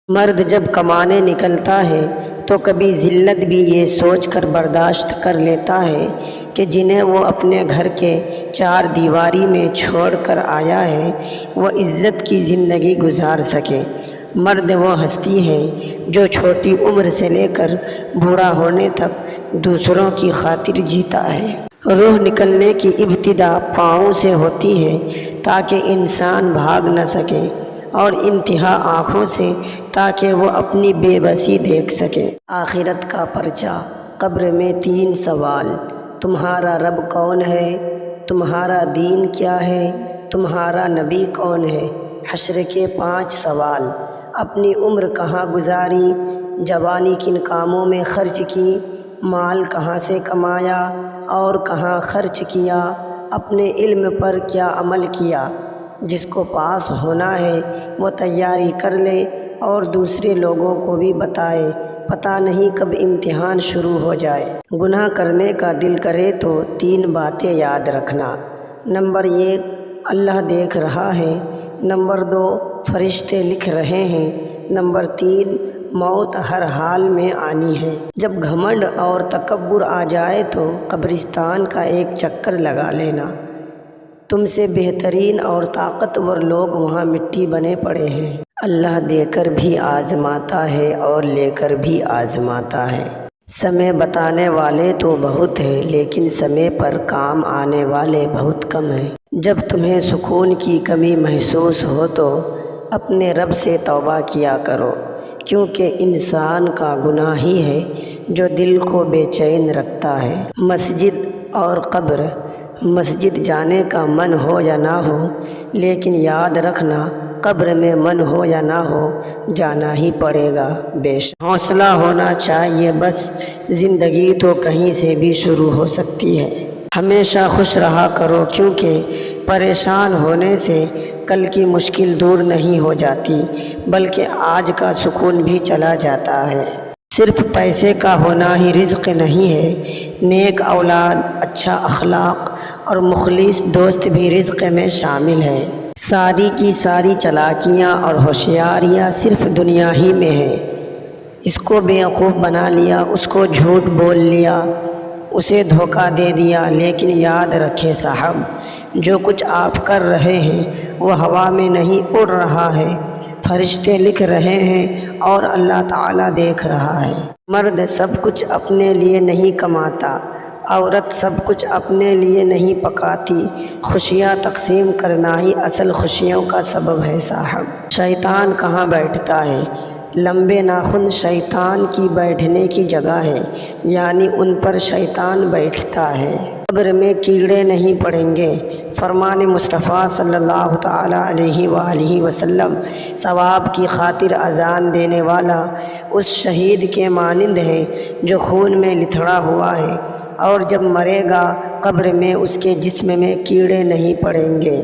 مرد جب کمانے نکلتا ہے تو کبھی ذلت بھی یہ سوچ کر برداشت کر لیتا ہے کہ جنہیں وہ اپنے گھر کے چار دیواری میں چھوڑ کر آیا ہے وہ عزت کی زندگی گزار سکے۔ مرد وہ ہستی ہے جو چھوٹی عمر سے لے کر بوڑھا ہونے تک دوسروں کی خاطر جیتا ہے۔ روح نکلنے کی ابتدا پاؤں سے ہوتی ہے تاکہ انسان بھاگ نہ سکے، اور انتہا آنکھوں سے تاکہ وہ اپنی بے بسی دیکھ سکے۔ آخرت کا پرچہ۔ قبر میں 3 سوال: تمہارا رب کون ہے؟ تمہارا دین کیا ہے؟ تمہارا نبی کون ہے؟ حشر کے 5 سوال: اپنی عمر کہاں گزاری؟ جوانی کن کاموں میں خرچ کی؟ مال کہاں سے کمایا اور کہاں خرچ کیا؟ اپنے علم پر کیا عمل کیا؟ جس کو پاس ہونا ہے وہ تیاری کر لے اور دوسرے لوگوں کو بھی بتائے، پتہ نہیں کب امتحان شروع ہو جائے۔ گناہ کرنے کا دل کرے تو 3 باتیں یاد رکھنا۔ نمبر 1، اللہ دیکھ رہا ہے۔ نمبر 2، فرشتے لکھ رہے ہیں۔ نمبر 3، موت ہر حال میں آنی ہے۔ جب گھمنڈ اور تکبر آ جائے تو قبرستان کا ایک چکر لگا لینا۔ تم سے بہترین اور طاقتور لوگ وہاں مٹی بنے پڑے ہیں۔ اللہ دے کر بھی آزماتا ہے اور لے کر بھی آزماتا ہے۔ سمے بتانے والے تو بہت ہیں لیکن سمے پر کام آنے والے بہت کم ہیں۔ جب تمہیں سکون کی کمی محسوس ہو تو اپنے رب سے توبہ کیا کرو، کیونکہ انسان کا گناہ ہی ہے جو دل کو بے چین رکھتا ہے۔ مسجد اور قبر۔ مسجد جانے کا من ہو یا نہ ہو، لیکن یاد رکھنا قبر میں من ہو یا نہ ہو جانا ہی پڑے گا۔ حوصلہ ہونا چاہیے، بس زندگی تو کہیں سے بھی شروع ہو سکتی ہے۔ ہمیشہ خوش رہا کرو، کیونکہ پریشان ہونے سے کل کی مشکل دور نہیں ہو جاتی بلکہ آج کا سکون بھی چلا جاتا ہے۔ صرف پیسے کا ہونا ہی رزق نہیں ہے، نیک اولاد، اچھا اخلاق اور مخلص دوست بھی رزق میں شامل ہے۔ ساری کی ساری چالاکیاں اور ہوشیاریاں صرف دنیا ہی میں ہیں۔ اس کو بیوقوف بنا لیا، اس کو جھوٹ بول لیا، اسے دھوکہ دے دیا، لیکن یاد رکھے صاحب، جو کچھ آپ کر رہے ہیں وہ ہوا میں نہیں اڑ رہا ہے، فرشتے لکھ رہے ہیں اور اللہ تعالیٰ دیکھ رہا ہے۔ مرد سب کچھ اپنے لیے نہیں کماتا، عورت سب کچھ اپنے لیے نہیں پکاتی، خوشیاں تقسیم کرنا ہی اصل خوشیوں کا سبب ہے صاحب۔ شیطان کہاں بیٹھتا ہے؟ لمبے ناخن شیطان کی بیٹھنے کی جگہ ہے، یعنی ان پر شیطان بیٹھتا ہے۔ قبر میں کیڑے نہیں پڑیں گے۔ فرمان مصطفیٰ صلی اللہ تعالیٰ علیہ وآلہ وسلم ثواب کی خاطر اذان دینے والا اس شہید کے مانند ہے جو خون میں لتھڑا ہوا ہے، اور جب مرے گا قبر میں اس کے جسم میں کیڑے نہیں پڑیں گے۔